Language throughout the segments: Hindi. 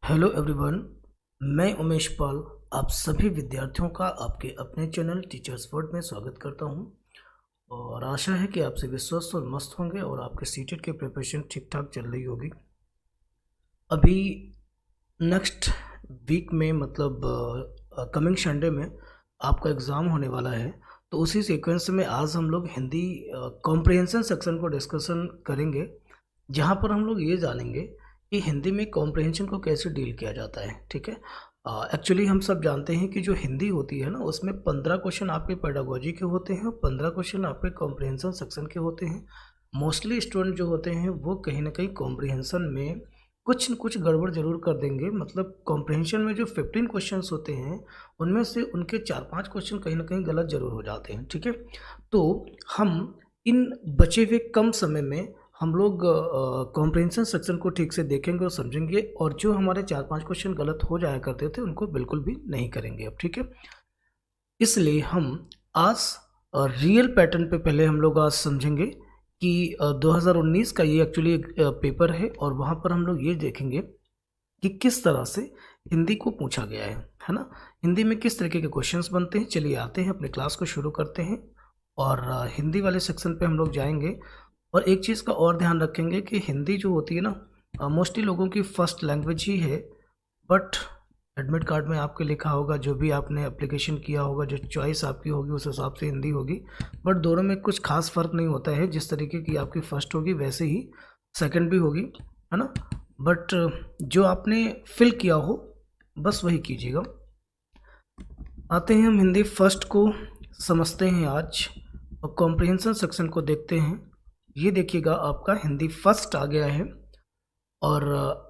Hello everyone. मैं उमेश पाल आप सभी विद्यार्थियों का आपके अपने चैनल टीचर्स वर्ड में स्वागत करता हूं और आशा है कि आप सभी स्वस्थ और मस्त होंगे और आपके सीटेट की प्रिपरेशन ठीक ठाक चल रही होगी। अभी नेक्स्ट वीक में मतलब कमिंग संडे में आपका एग्ज़ाम होने वाला है, तो उसी सीक्वेंस में आज हम लोग हिंदी कॉम्प्रिहेंशन सेक्शन को डिस्कशन करेंगे, जहाँ पर हम लोग ये जानेंगे कि हिंदी में कॉम्प्रिहेंशन को कैसे डील किया जाता है। ठीक है, एक्चुअली हम सब जानते हैं कि जो हिंदी होती है ना, उसमें 15 क्वेश्चन आपके पेडागोजी के होते हैं और 15 क्वेश्चन आपके कॉम्प्रिहेंशन सेक्शन के होते हैं। मोस्टली स्टूडेंट जो होते हैं वो कहीं ना कहीं कॉम्प्रिहेंशन में कुछ न कुछ गड़बड़ जरूर कर देंगे। मतलब कॉम्प्रिहेंशन में जो 15 क्वेश्चंस होते हैं उनमें से उनके 4-5 क्वेश्चन कहीं ना कहीं गलत जरूर हो जाते हैं। ठीक है, तो हम इन बचे हुए कम समय में हम लोग कॉम्प्रिहेंशन सेक्शन को ठीक से देखेंगे और समझेंगे, और जो हमारे 4-5 क्वेश्चन गलत हो जाया करते थे उनको बिल्कुल भी नहीं करेंगे अब। ठीक है, इसलिए हम आज रियल पैटर्न पे पहले हम लोग आज समझेंगे कि 2019 का ये एक्चुअली एक पेपर है और वहाँ पर हम लोग ये देखेंगे कि किस तरह से हिंदी को पूछा गया है ना। हिंदी में किस तरीके के क्वेश्चंस बनते हैं। चलिए आते हैं, अपने क्लास को शुरू करते हैं और हिंदी वाले सेक्शन पे हम लोग जाएंगे। और एक चीज़ का और ध्यान रखेंगे कि हिंदी जो होती है ना, मोस्टली लोगों की फर्स्ट लैंग्वेज ही है, बट एडमिट कार्ड में आपके लिखा होगा, जो भी आपने एप्लीकेशन किया होगा, जो चॉइस आपकी होगी उस हिसाब से हिंदी होगी। बट दोनों में कुछ खास फ़र्क नहीं होता है, जिस तरीके की आपकी फ़र्स्ट होगी वैसे ही सेकंड भी होगी, है ना। बट जो आपने फिल किया हो बस वही कीजिएगा। आते हैं हम हिंदी फर्स्ट को समझते हैं आज और कॉम्प्रिहेंशन सेक्शन को देखते हैं। ये देखिएगा आपका हिंदी फर्स्ट आ गया है और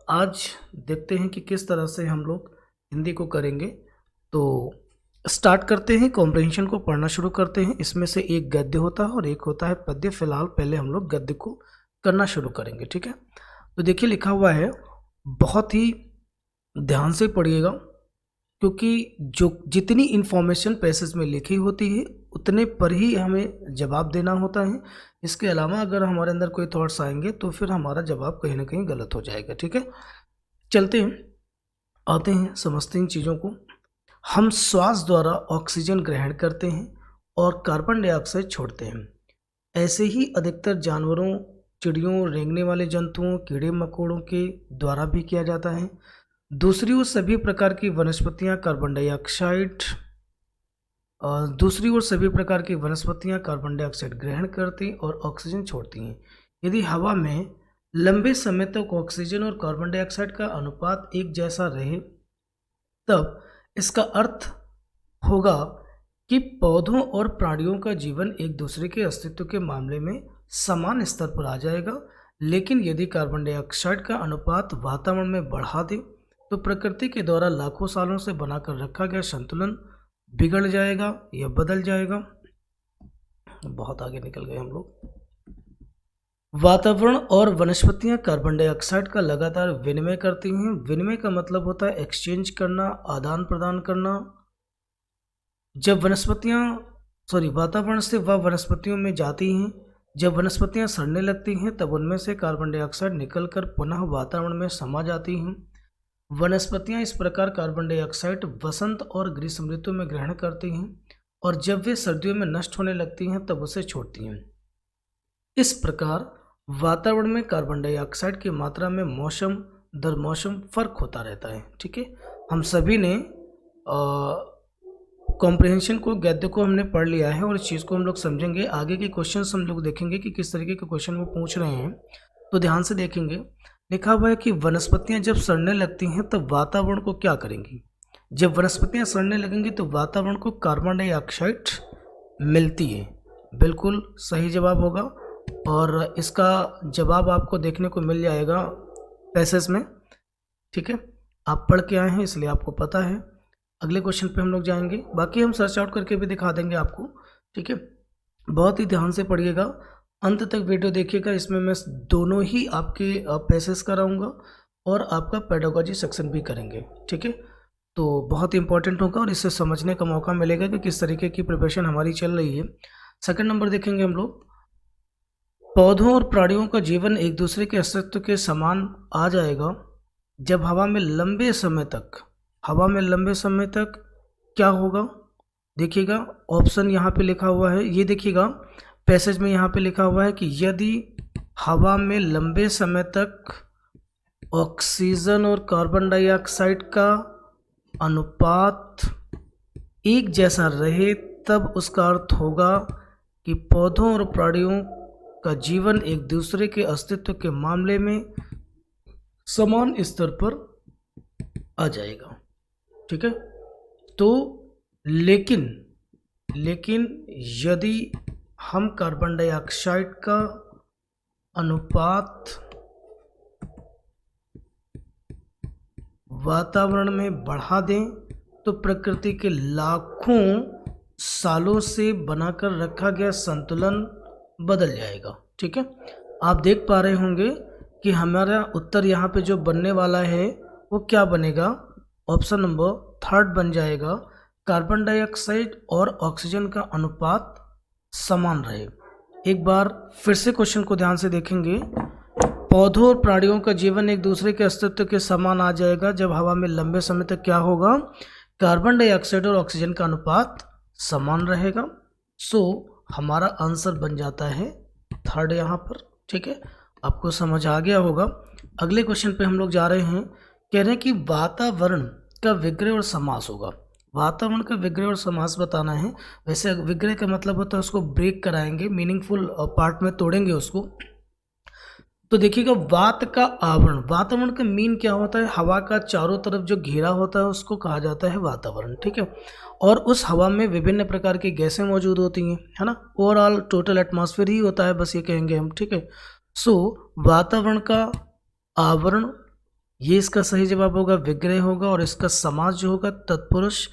आज देखते हैं कि किस तरह से हम लोग हिंदी को करेंगे। तो स्टार्ट करते हैं, कॉम्प्रिहेंशन को पढ़ना शुरू करते हैं। इसमें से एक गद्य होता है और एक होता है पद्य। फिलहाल पहले हम लोग गद्य को करना शुरू करेंगे। ठीक है, तो देखिए लिखा हुआ है, बहुत ही ध्यान से पढ़िएगा क्योंकि जो जितनी इन्फॉर्मेशन पैसेज में लिखी होती है उतने पर ही हमें जवाब देना होता है। इसके अलावा अगर हमारे अंदर कोई थॉट्स आएंगे तो फिर हमारा जवाब कहीं ना कहीं गलत हो जाएगा। ठीक है, चलते हैं, आते हैं, समझते हैं इन चीज़ों को। हम श्वास द्वारा ऑक्सीजन ग्रहण करते हैं और कार्बन डाइऑक्साइड छोड़ते हैं। ऐसे ही अधिकतर जानवरों, चिड़ियों, रेंगने वाले जंतुओं, कीड़े मकोड़ों के द्वारा भी किया जाता है। दूसरी ओर सभी प्रकार की वनस्पतियां कार्बन डाइऑक्साइड ग्रहण करती और ऑक्सीजन छोड़ती हैं। यदि हवा में लंबे समय तक ऑक्सीजन और कार्बन डाइऑक्साइड का अनुपात एक जैसा रहे तब इसका अर्थ होगा कि पौधों और प्राणियों का जीवन एक दूसरे के अस्तित्व के मामले में समान स्तर पर आ जाएगा। लेकिन यदि कार्बन डाइऑक्साइड का अनुपात वातावरण में बढ़ा दे तो प्रकृति के द्वारा लाखों सालों से बनाकर रखा गया संतुलन बिगड़ जाएगा या बदल जाएगा। बहुत आगे निकल गए हम लोग। वातावरण और वनस्पतियां कार्बन डाइऑक्साइड का लगातार विनिमय करती हैं। विनिमय का मतलब होता है एक्सचेंज करना, आदान प्रदान करना। जब वातावरण से वह वनस्पतियों में जाती हैं। जब वनस्पतियां सड़ने लगती हैं तब उनमें से कार्बन डाइऑक्साइड निकलकर पुनः वातावरण में समा जाती हैं। वनस्पतियां इस प्रकार कार्बन डाइऑक्साइड वसंत और ग्रीष्म ऋतु में ग्रहण करती हैं और जब वे सर्दियों में नष्ट होने लगती हैं तब उसे छोड़ती हैं। इस प्रकार वातावरण में कार्बन डाइऑक्साइड की मात्रा में मौसम दर मौसम फर्क होता रहता है। ठीक है, हम सभी ने कॉम्प्रिहेंशन को, गद्य को हमने पढ़ लिया है और इस चीज़ को हम लोग समझेंगे। आगे के क्वेश्चंस हम लोग देखेंगे कि किस तरीके के क्वेश्चन वो पूछ रहे हैं, तो ध्यान से देखेंगे। लिखा हुआ है कि वनस्पतियां जब सड़ने लगती हैं तब वातावरण को क्या करेंगी। जब वनस्पतियां सड़ने लगेंगी तो वातावरण को कार्बन डाइऑक्साइड मिलती है। बिल्कुल सही जवाब होगा और इसका जवाब आपको देखने को मिल जाएगा पैसेज में। ठीक है, आप पढ़ के आए हैं इसलिए आपको पता है। अगले क्वेश्चन पे हम लोग जाएंगे, बाकी हम सर्च आउट करके भी दिखा देंगे आपको। ठीक है, बहुत ही ध्यान से पढ़िएगा, अंत तक वीडियो देखिएगा। इसमें मैं दोनों ही आपके पैसेज कराऊंगा और आपका पेडागोजी सेक्शन भी करेंगे। ठीक है, तो बहुत ही इंपॉर्टेंट होगा और इससे समझने का मौका मिलेगा कि किस तरीके की प्रिपरेशन हमारी चल रही है। सेकंड नंबर देखेंगे हम लोग, पौधों और प्राणियों का जीवन एक दूसरे के अस्तित्व के समान आ जाएगा जब हवा में लंबे समय तक क्या होगा, देखिएगा ऑप्शन यहाँ पे लिखा हुआ है, ये देखिएगा पैसेज में यहाँ पे लिखा हुआ है कि यदि हवा में लंबे समय तक ऑक्सीजन और कार्बन डाइऑक्साइड का अनुपात एक जैसा रहे, तब उसका अर्थ होगा कि पौधों और प्राणियों का जीवन एक दूसरे के अस्तित्व के मामले में समान स्तर पर आ जाएगा। ठीक है, तो लेकिन यदि हम कार्बन डाइऑक्साइड का अनुपात वातावरण में बढ़ा दें तो प्रकृति के लाखों सालों से बनाकर रखा गया संतुलन बदल जाएगा। ठीक है, आप देख पा रहे होंगे कि हमारा उत्तर यहाँ पे जो बनने वाला है वो क्या बनेगा, ऑप्शन नंबर 3 बन जाएगा, कार्बन डाइऑक्साइड और ऑक्सीजन का अनुपात समान रहे। एक बार फिर से क्वेश्चन को ध्यान से देखेंगे, पौधों और प्राणियों का जीवन एक दूसरे के अस्तित्व के समान आ जाएगा जब हवा में लंबे समय तक क्या होगा, कार्बन डाइऑक्साइड और ऑक्सीजन का अनुपात समान रहेगा। सो हमारा आंसर बन जाता है 3 यहाँ पर। ठीक है, आपको समझ आ गया होगा। अगले क्वेश्चन पे हम लोग जा रहे हैं, कह रहे हैं कि वातावरण का विग्रह और समास होगा। वातावरण का विग्रह और समास बताना है। वैसे विग्रह का मतलब होता है उसको ब्रेक कराएंगे, मीनिंगफुल पार्ट में तोड़ेंगे उसको। तो देखिएगा वात का आवरण, वातावरण का मीन क्या होता है, हवा का चारों तरफ जो घेरा होता है उसको कहा जाता है वातावरण। ठीक है, और उस हवा में विभिन्न प्रकार की गैसें मौजूद होती हैं, है ना, ओवरऑल टोटल एटमॉस्फेयर ही होता है, बस ये कहेंगे हम। ठीक है, सो वातावरण का आवरण, ये इसका सही जवाब होगा, विग्रह होगा। और इसका समास जो होगा तत्पुरुष,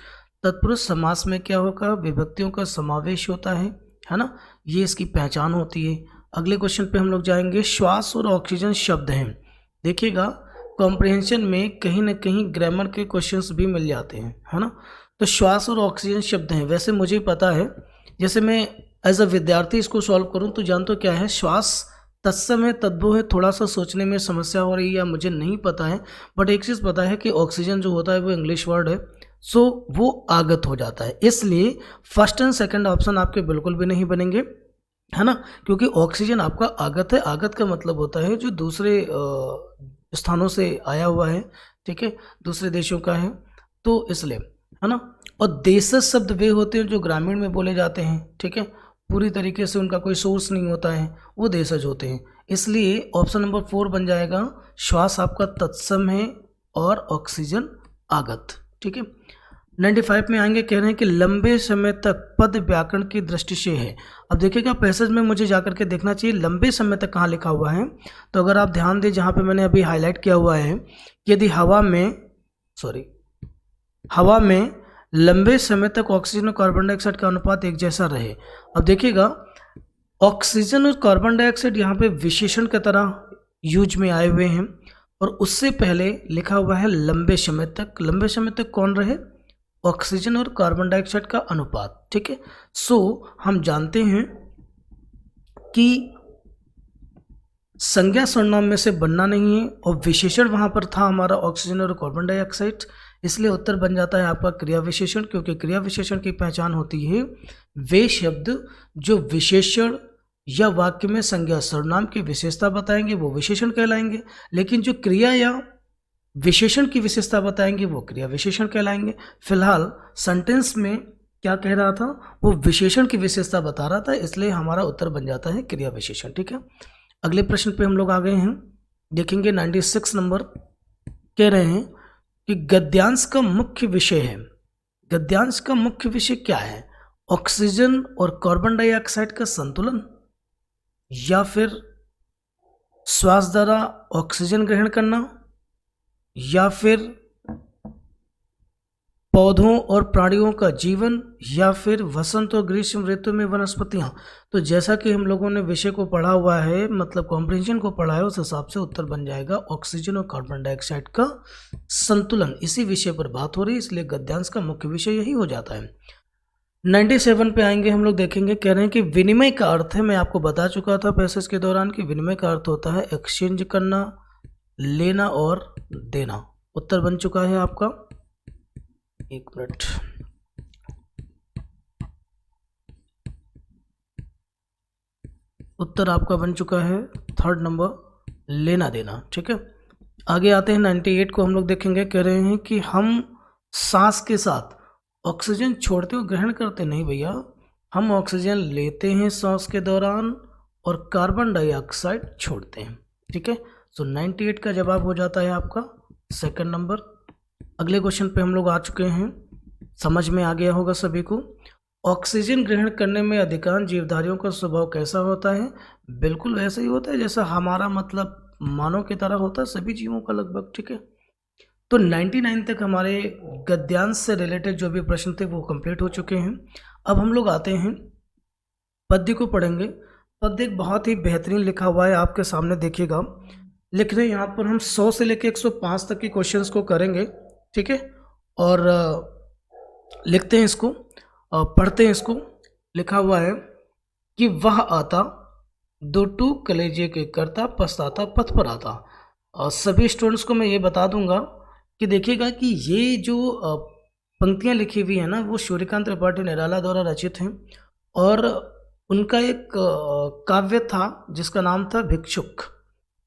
तत्पुरुष समास में क्या होगा, विभक्तियों का समावेश होता है ना, ये इसकी पहचान होती है। अगले क्वेश्चन पे हम लोग जाएंगे, श्वास और ऑक्सीजन शब्द हैं। देखिएगा कॉम्प्रिहेंशन में कहीं ना कहीं ग्रामर के क्वेश्चंस भी मिल जाते हैं, है ना। तो श्वास और ऑक्सीजन शब्द हैं, वैसे मुझे पता है, जैसे मैं एज अ विद्यार्थी इसको सॉल्व करूं तो जानते हो क्या है, श्वास तत्सम है, तद्भव है, थोड़ा सा सोचने में समस्या हो रही है या मुझे नहीं पता है, बट एक चीज़ पता है कि ऑक्सीजन जो होता है वो इंग्लिश वर्ड है, सो वो आगत हो जाता है। इसलिए फर्स्ट एंड सेकंड ऑप्शन आपके बिल्कुल भी नहीं बनेंगे, है ना, क्योंकि ऑक्सीजन आपका आगत है। आगत का मतलब होता है जो दूसरे स्थानों से आया हुआ है, ठीक है, दूसरे देशों का है, तो इसलिए, है ना। और देशज शब्द वे होते हैं जो ग्रामीण में बोले जाते हैं, ठीक है, पूरी तरीके से उनका कोई सोर्स नहीं होता है, वो देशज होते हैं। इसलिए ऑप्शन नंबर 4 बन जाएगा, श्वास आपका तत्सम है और ऑक्सीजन आगत। ठीक है, 95 में आएंगे, कह रहे हैं कि लंबे समय तक पद व्याकरण की दृष्टि से है। अब देखिएगा पैसेज में मुझे जाकर के देखना चाहिए लंबे समय तक कहाँ लिखा हुआ है। तो अगर आप ध्यान दें जहाँ पे मैंने अभी हाईलाइट किया हुआ है, यदि हवा में लंबे समय तक ऑक्सीजन और कार्बन डाइऑक्साइड का अनुपात एक जैसा रहे। अब देखिएगा ऑक्सीजन और कार्बन डाइऑक्साइड यहाँ पे विशेषण की तरह यूज में आए हुए हैं, और उससे पहले लिखा हुआ है लंबे समय तक। लंबे समय तक कौन रहे, ऑक्सीजन और कार्बन डाइऑक्साइड का अनुपात। ठीक है, सो हम जानते हैं कि संज्ञा सर्वनाम में से बनना नहीं है, और विशेषण वहां पर था हमारा ऑक्सीजन और कार्बन डाइऑक्साइड, इसलिए उत्तर बन जाता है आपका क्रिया विशेषण। क्योंकि क्रिया विशेषण की पहचान होती है वे शब्द जो विशेषण या वाक्य में संज्ञा सर्वनाम की विशेषता बताएंगे वो विशेषण कहलाएंगे, लेकिन जो क्रिया या विशेषण की विशेषता बताएंगे वो क्रिया विशेषण कहलाएंगे। फिलहाल सेंटेंस में क्या कह रहा था, वो विशेषण की विशेषता बता रहा था, इसलिए हमारा उत्तर बन जाता है क्रिया विशेषण। ठीक है, अगले प्रश्न पे हम लोग आ गए हैं, देखेंगे 96 नंबर। कह रहे हैं कि गद्यांश का मुख्य विषय है। गद्यांश का मुख्य विषय क्या है, ऑक्सीजन और कार्बन डाइऑक्साइड का संतुलन, या फिर श्वास द्वारा ऑक्सीजन ग्रहण करना, या फिर पौधों और प्राणियों का जीवन, या फिर वसंत और ग्रीष्म ऋतु में वनस्पतियां। तो जैसा कि हम लोगों ने विषय को पढ़ा हुआ है, मतलब कॉम्प्रिहेंशन को पढ़ा है, उस हिसाब से उत्तर बन जाएगा ऑक्सीजन और कार्बन डाइऑक्साइड का संतुलन। इसी विषय पर बात हो रही है, इसलिए गद्यांश का मुख्य विषय यही हो जाता है। 97 पे आएंगे हम लोग, देखेंगे, कह रहे हैं कि विनिमय का अर्थ है, मैं आपको बता चुका था पैसेज के दौरान कि विनिमय का अर्थ होता है एक्सचेंज करना, लेना और देना। उत्तर बन चुका है आपका, एक मिनट, उत्तर आपका बन चुका है थर्ड नंबर, लेना देना। ठीक है, आगे आते हैं 98 को हम लोग देखेंगे। कह रहे हैं कि हम सांस के साथ ऑक्सीजन छोड़ते और ग्रहण करते नहीं भैया, हम ऑक्सीजन लेते हैं सांस के दौरान और कार्बन डाइऑक्साइड छोड़ते हैं। ठीक है, सो 98 का जवाब हो जाता है आपका सेकंड नंबर। अगले क्वेश्चन पे हम लोग आ चुके हैं, समझ में आ गया होगा सभी को। ऑक्सीजन ग्रहण करने में अधिकांश जीवधारियों का स्वभाव कैसा होता है? बिल्कुल वैसा ही होता है जैसा हमारा, मतलब मानव की तरह होता है सभी जीवों का लगभग। ठीक है, तो 99 तक हमारे गद्यांश से रिलेटेड जो भी प्रश्न थे वो कंप्लीट हो चुके हैं। अब हम लोग आते हैं पद्य को पढ़ेंगे। पद्य एक बहुत ही बेहतरीन लिखा हुआ है, आपके सामने देखिएगा। लिख रहे हैं यहाँ पर हम 100 से लेकर 105 तक के क्वेश्चंस को करेंगे। ठीक है, और लिखते हैं इसको, पढ़ते हैं इसको। लिखा हुआ है कि वह आता दो टूक कलेजे के करता पछताता पथ पर आता। और सभी स्टूडेंट्स को मैं ये बता दूंगा कि देखिएगा कि ये जो पंक्तियाँ लिखी हुई है ना, वो सूर्यकांत त्रिपाठी निराला द्वारा रचित हैं और उनका एक काव्य था जिसका नाम था भिक्षुक।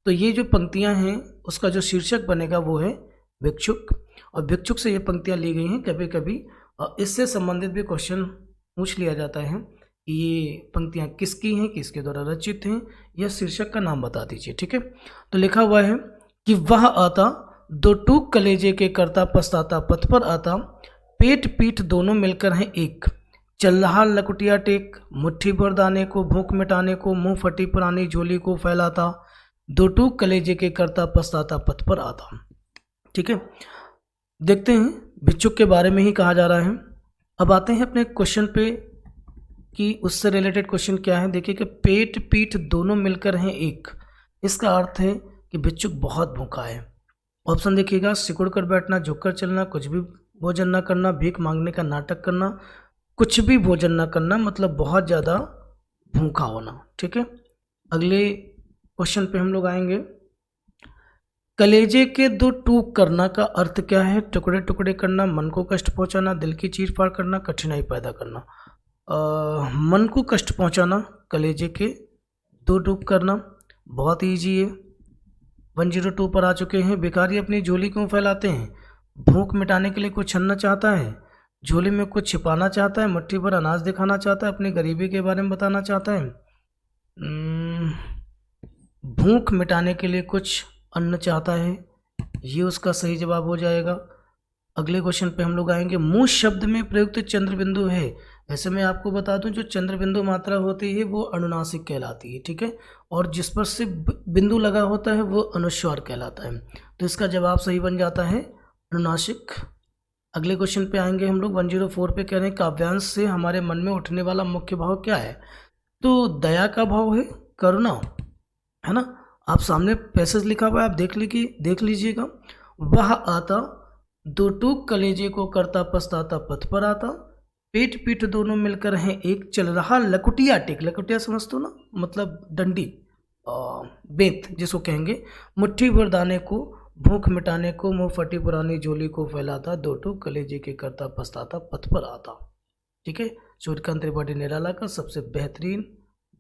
तो ये जो पंक्तियाँ हैं उसका जो शीर्षक बनेगा वो है भिक्षुक, और भिक्षुक से ये पंक्तियाँ ली गई हैं। कभी कभी इससे संबंधित भी क्वेश्चन पूछ लिया जाता है कि ये पंक्तियाँ किसकी हैं, किसके द्वारा रचित हैं, यह शीर्षक का नाम बता दीजिए। ठीक है, तो लिखा हुआ है कि वह आता दो टूक कलेजे के करता पछताता पथ पर आता, पेट पीठ दोनों मिलकर हैं एक, चल रहा लकुटिया टेक, मुट्ठी भर दाने को भूख मिटाने को, मुंह फटी पुरानी झोली को फैलाता, दो टूक कलेजे के करता पछताता पथ पर आता। ठीक है, देखते हैं भिक्षुक के बारे में ही कहा जा रहा है। अब आते हैं अपने क्वेश्चन पे कि उससे रिलेटेड क्वेश्चन क्या है। देखिए कि पेट पीठ दोनों मिलकर हैं एक, इसका अर्थ है कि भिक्षुक बहुत भूखा है। ऑप्शन देखिएगा, सिकुड़ कर बैठना, झुककर चलना, कुछ भी भोजन ना करना, भीख मांगने का नाटक करना, कुछ भी भोजन ना करना, मतलब बहुत ज़्यादा भूखा होना। ठीक है, अगले क्वेश्चन पे हम लोग आएंगे। कलेजे के दो टूक करना का अर्थ क्या है? टुकड़े टुकड़े करना, मन को कष्ट पहुंचाना, दिल की चीर फाड़ करना, कठिनाई पैदा करना। मन को कष्ट पहुंचाना, कलेजे के दो टूक करना, बहुत ईजी है। 102 पर आ चुके हैं। भिखारी अपनी झोली क्यों फैलाते हैं? भूख मिटाने के लिए कुछ छनना चाहता है, झोली में कुछ छिपाना चाहता है, मुट्ठी भर अनाज दिखाना चाहता है, अपनी गरीबी के बारे में बताना चाहता है। भूख मिटाने के लिए कुछ अन्न चाहता है, ये उसका सही जवाब हो जाएगा। अगले क्वेश्चन पे हम लोग आएंगे। मुंह शब्द में प्रयुक्त चंद्र बिंदु है। वैसे मैं आपको बता दूं, जो चंद्र बिंदु मात्रा होती है वो अनुनासिक कहलाती है। ठीक है, और जिस पर से बिंदु लगा होता है वो अनुस्वार कहलाता है। तो इसका जवाब सही बन जाता है अनुनासिक। अगले क्वेश्चन पे आएंगे हम लोग। 104 पे कह रहे हैं काव्यांश से हमारे मन में उठने वाला मुख्य भाव क्या है? तो दया का भाव है, करुणा है ना। आप सामने पैसेज लिखा हुआ है, आप देख लीजिएगा। वह आता दो टूक कलेजे को करता पछताता पथ पर आता, पेट पीठ दोनों मिलकर हैं एक, चल रहा लकुटिया टेक, लकुटिया समझते हो ना, मतलब डंडी, बेंत जिसको कहेंगे, मुट्ठी भर दाने को भूख मिटाने को, मुंह फटी पुरानी झोली को फैलाता, दो टूक कलेजे के करता पछताता पथ पर आता। ठीक है, सूर्यकांत त्रिपाठी निराला का सबसे बेहतरीन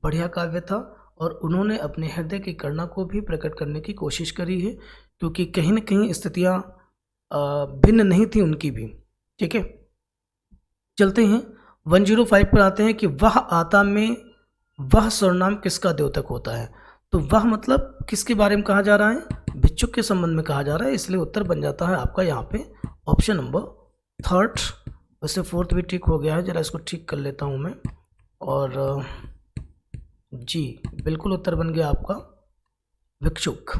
बढ़िया काव्य था और उन्होंने अपने हृदय की करुणा को भी प्रकट करने की कोशिश करी है, क्योंकि कहीं न कहीं स्थितियाँ भिन्न नहीं थी उनकी भी। ठीक है, चलते हैं 105 पर आते हैं कि वह आता में वह सर्वनाम किसका द्योतक होता है? तो वह मतलब किसके बारे में कहा जा रहा है? भिक्षुक के संबंध में कहा जा रहा है, इसलिए उत्तर बन जाता है आपका यहाँ पे ऑप्शन नंबर थर्ड। वैसे फोर्थ भी ठीक हो गया है, जरा इसको ठीक कर लेता हूँ मैं। और जी बिल्कुल उत्तर बन गया आपका भिक्षुक।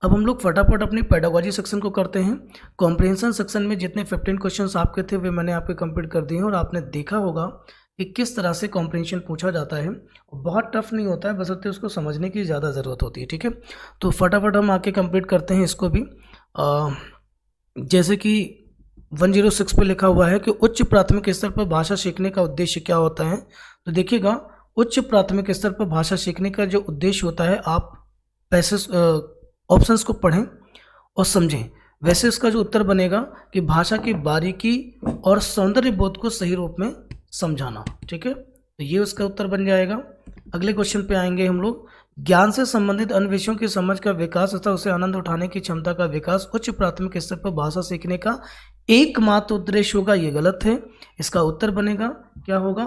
अब हम लोग फटाफट अपनी पेडागोजी सेक्शन को करते हैं। कॉम्प्रिहेंशन सेक्शन में जितने 15 क्वेश्चंस आपके थे वे मैंने आपके कंप्लीट कर दिए हैं और आपने देखा होगा कि किस तरह से कॉम्प्रिहेंशन पूछा जाता है। बहुत टफ नहीं होता है, बशर्ते उसको समझने की ज़्यादा ज़रूरत होती है। ठीक है, तो फटाफट हम आके कंप्लीट करते हैं इसको भी। जैसे कि 106 पे लिखा हुआ है कि उच्च प्राथमिक स्तर पर भाषा सीखने का उद्देश्य क्या होता है? तो देखिएगा, उच्च प्राथमिक स्तर पर भाषा सीखने का जो उद्देश्य होता है, आप पैसेज ऑप्शंस को पढ़ें और समझें। वैसे इसका जो उत्तर बनेगा कि भाषा की बारीकी और सौंदर्य बोध को सही रूप में समझाना। ठीक है, तो ये उसका उत्तर बन जाएगा। अगले क्वेश्चन पे आएंगे हम लोग। ज्ञान से संबंधित अन्य विषयों की समझ का विकास तथा उसे आनंद उठाने की क्षमता का विकास उच्च प्राथमिक स्तर पर भाषा सीखने का एकमात्र उद्देश्य होगा। ये गलत है। इसका उत्तर बनेगा, क्या होगा?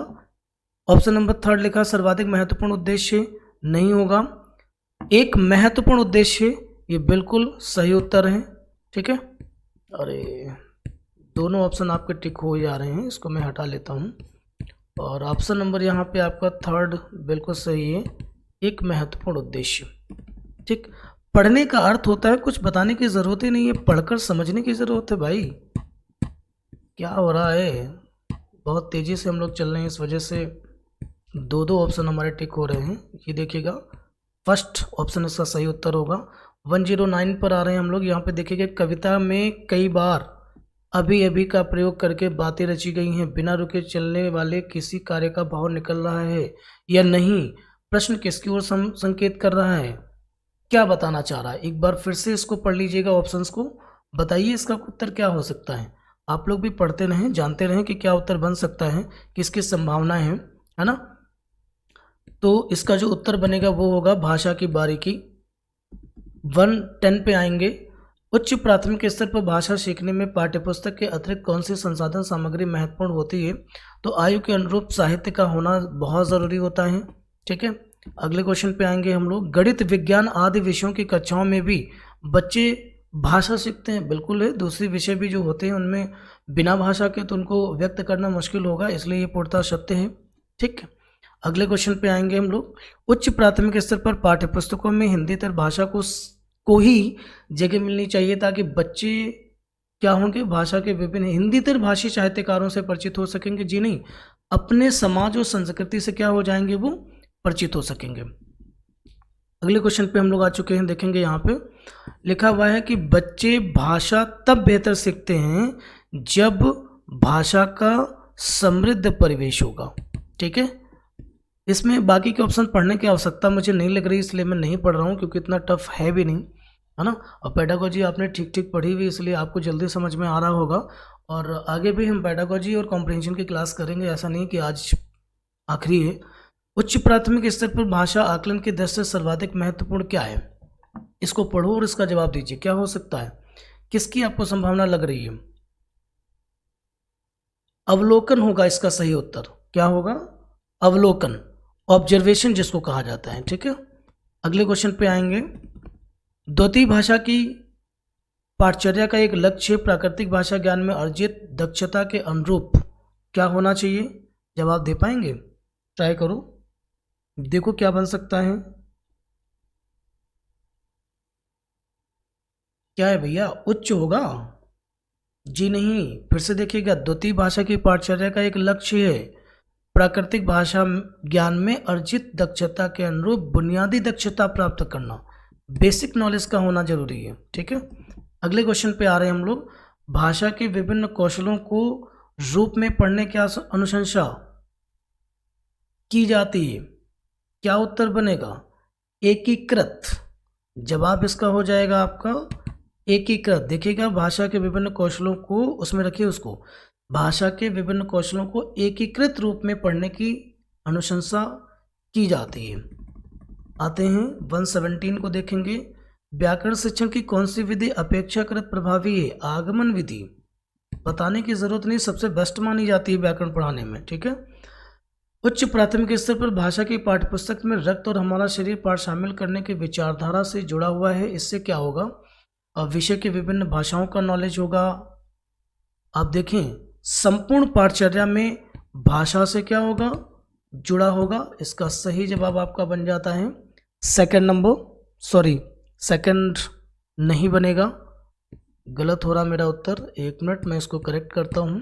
ऑप्शन नंबर 3 लिखा, सर्वाधिक महत्वपूर्ण उद्देश्य नहीं होगा, एक महत्वपूर्ण उद्देश्य। ये बिल्कुल सही उत्तर है। ठीक है, अरे दोनों ऑप्शन आपके टिक हो जा रहे हैं, इसको मैं हटा लेता हूँ। और ऑप्शन नंबर यहाँ पे आपका 3 बिल्कुल सही है, एक महत्वपूर्ण उद्देश्य। ठीक, पढ़ने का अर्थ होता है कुछ बताने की ज़रूरत ही नहीं है, पढ़कर समझने की ज़रूरत है। भाई क्या हो रहा है, बहुत तेज़ी से हम लोग चल रहे हैं, इस वजह से दो ऑप्शन हमारे टिक हो रहे हैं। ये देखिएगा, फर्स्ट ऑप्शन इसका सही उत्तर होगा। 109 पर आ रहे हैं हम लोग। यहाँ पे देखिएगा, कविता में कई बार अभी अभी का प्रयोग करके बातें रची गई हैं। बिना रुके चलने वाले किसी कार्य का भाव निकल रहा है या नहीं? प्रश्न किसकी ओर संकेत कर रहा है? क्या बताना चाह रहा है? एक बार फिर से इसको पढ़ लीजिएगा, ऑप्शंस को, बताइए इसका उत्तर क्या हो सकता है। आप लोग भी पढ़ते रहें, जानते रहें कि क्या उत्तर बन सकता है, किसकी संभावनाएं हैं, है ना। तो इसका जो उत्तर बनेगा वो होगा भाषा की बारीकी। 110 पे आएंगे। उच्च प्राथमिक स्तर पर भाषा सीखने में पाठ्यपुस्तक के अतिरिक्त कौन सी संसाधन सामग्री महत्वपूर्ण होती है? तो आयु के अनुरूप साहित्य का होना बहुत ज़रूरी होता है। ठीक है, अगले क्वेश्चन पे आएंगे हम लोग। गणित, विज्ञान आदि विषयों की कक्षाओं में भी बच्चे भाषा सीखते हैं? बिल्कुल है। दूसरे विषय भी जो होते हैं उनमें बिना भाषा के तो उनको व्यक्त करना मुश्किल होगा, इसलिए ये पूर्णतः सत्य है। ठीक, अगले क्वेश्चन पे आएंगे हम लोग। उच्च प्राथमिक स्तर पर पाठ्यपुस्तकों में हिंदीतर भाषा को ही जगह मिलनी चाहिए ताकि बच्चे क्या होंगे, भाषा के विभिन्न हिंदीतर भाषी साहित्यकारों से परिचित हो सकेंगे। जी नहीं, अपने समाज और संस्कृति से क्या हो जाएंगे, वो परिचित हो सकेंगे। अगले क्वेश्चन पे हम लोग आ चुके हैं, देखेंगे यहाँ पे लिखा हुआ है कि बच्चे भाषा तब बेहतर सीखते हैं जब भाषा का समृद्ध परिवेश होगा। ठीक है, इसमें बाकी के ऑप्शन पढ़ने की आवश्यकता मुझे नहीं लग रही, इसलिए मैं नहीं पढ़ रहा हूँ, क्योंकि इतना टफ है भी नहीं, है ना। और पेडागोजी आपने ठीक ठीक पढ़ी हुई, इसलिए आपको जल्दी समझ में आ रहा होगा। और आगे भी हम पेडागोजी और कॉम्प्रिहेंशन की क्लास करेंगे, ऐसा नहीं कि आज आखिरी है। उच्च प्राथमिक स्तर पर भाषा आकलन की दृष्टि से सर्वाधिक महत्वपूर्ण क्या है? इसको पढ़ो और इसका जवाब दीजिए, क्या हो सकता है, किसकी आपको संभावना लग रही है? अवलोकन होगा इसका सही उत्तर। क्या होगा? अवलोकन, ऑब्जर्वेशन जिसको कहा जाता है। ठीक है, अगले क्वेश्चन पे आएंगे। द्वितीय भाषा की पाठचर्या का एक लक्ष्य प्राकृतिक भाषा ज्ञान में अर्जित दक्षता के अनुरूप क्या होना चाहिए? जवाब दे पाएंगे? ट्राई करो, देखो क्या बन सकता है। क्या है भैया, उच्च होगा? जी नहीं, फिर से देखिएगा, द्वितीय भाषा की पाठचर्या का एक लक्ष्य है प्राकृतिक भाषा ज्ञान में अर्जित दक्षता के अनुरूप बुनियादी दक्षता प्राप्त करना, बेसिक नॉलेज का होना जरूरी है। ठीक है, अगले क्वेश्चन पे आ रहे हैं हम लोग। भाषा के विभिन्न कौशलों को रूप में पढ़ने की अनुशंसा की जाती है। क्या उत्तर बनेगा? एकीकृत। जवाब इसका हो जाएगा आपका एकीकृत। देखिएगा, भाषा के विभिन्न कौशलों को उसमें रखिए, उसको भाषा के विभिन्न कौशलों को एकीकृत रूप में पढ़ने की अनुशंसा की जाती है। आते हैं 117 को देखेंगे। व्याकरण शिक्षण की कौन सी विधि अपेक्षाकृत प्रभावी है? आगमन विधि। बताने की जरूरत नहीं, सबसे बेस्ट मानी जाती है व्याकरण पढ़ाने में। ठीक है, उच्च प्राथमिक स्तर पर भाषा की पाठ्यपुस्तक में रक्त और हमारा शरीर पाठ शामिल करने की विचारधारा से जुड़ा हुआ है। इससे क्या होगा? अब विषय की विभिन्न भाषाओं का नॉलेज होगा। आप देखें, संपूर्ण पाठचर्या में भाषा से क्या होगा? जुड़ा होगा। इसका सही जवाब आपका बन जाता है सेकंड नंबर, सॉरी सेकंड नहीं बनेगा, गलत हो रहा मेरा उत्तर। एक मिनट, मैं इसको करेक्ट करता हूं।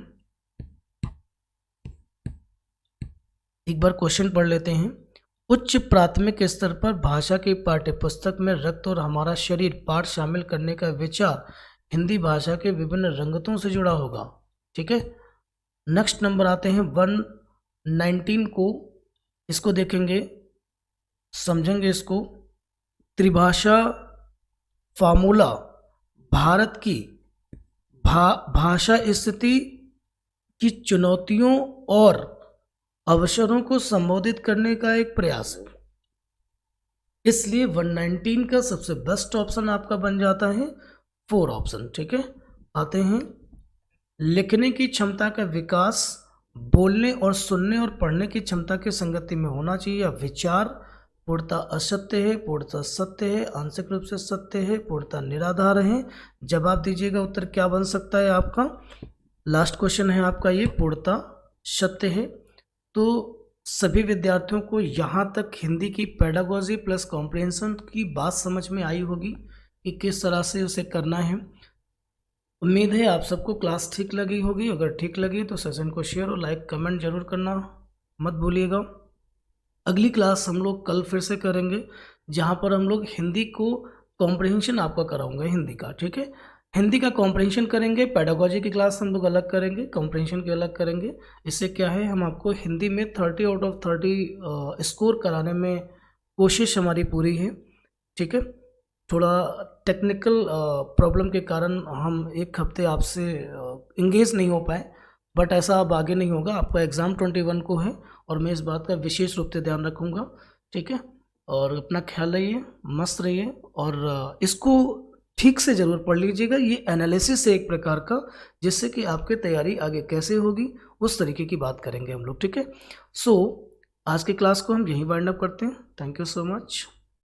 एक बार क्वेश्चन पढ़ लेते हैं। उच्च प्राथमिक स्तर पर भाषा की पाठ्यपुस्तक में रक्त और हमारा शरीर पाठ शामिल करने का विचार हिंदी भाषा के विभिन्न रंगतों से जुड़ा होगा। ठीक है, नेक्स्ट नंबर आते हैं 119 को। इसको देखेंगे, समझेंगे इसको। त्रिभाषा फार्मूला भारत की भाषा स्थिति की चुनौतियों और अवसरों को संबोधित करने का एक प्रयास है। इसलिए 119 का सबसे बेस्ट ऑप्शन आपका बन जाता है 4 ऑप्शन। ठीक है, आते हैं लिखने की क्षमता का विकास बोलने और सुनने और पढ़ने की क्षमता की संगति में होना चाहिए। या विचार पूर्णतः असत्य है, पूर्णतः सत्य है, आंशिक रूप से सत्य है, पूर्णतः निराधार है। जवाब दीजिएगा, उत्तर क्या बन सकता है आपका। लास्ट क्वेश्चन है आपका ये, पूर्णतः सत्य है। तो सभी विद्यार्थियों को यहाँ तक हिंदी की पेडागोजी प्लस कॉम्प्रिहेंशन की बात समझ में आई होगी कि किस तरह से उसे करना है। उम्मीद है आप सबको क्लास ठीक लगी होगी। अगर ठीक लगी तो सेशन को शेयर और लाइक कमेंट जरूर करना मत भूलिएगा। अगली क्लास हम लोग कल फिर से करेंगे, जहाँ पर हम लोग हिंदी को कॉम्प्रिहेंशन आपका कराऊंगा हिंदी का। ठीक है, हिंदी का कॉम्प्रिहेंशन करेंगे, पेडागोजी की क्लास हम लोग अलग करेंगे, कॉम्प्रिहेंशन की अलग करेंगे। इससे क्या है, हम आपको हिंदी में 30 आउट ऑफ 30 स्कोर कराने में कोशिश हमारी पूरी है। ठीक है, थोड़ा टेक्निकल प्रॉब्लम के कारण हम एक हफ्ते आपसे इंगेज नहीं हो पाए, बट ऐसा अब आगे नहीं होगा। आपका एग्ज़ाम 21 को है और मैं इस बात का विशेष रूप से ध्यान रखूँगा। ठीक है, और अपना ख्याल रहिए, मस्त रहिए और इसको ठीक से ज़रूर पढ़ लीजिएगा। ये एनालिसिस है एक प्रकार का, जिससे कि आपकी तैयारी आगे कैसे होगी उस तरीके की बात करेंगे हम लोग। ठीक है, सो आज की क्लास को हम यहीं वाइंड अप करते हैं। Thank you so much.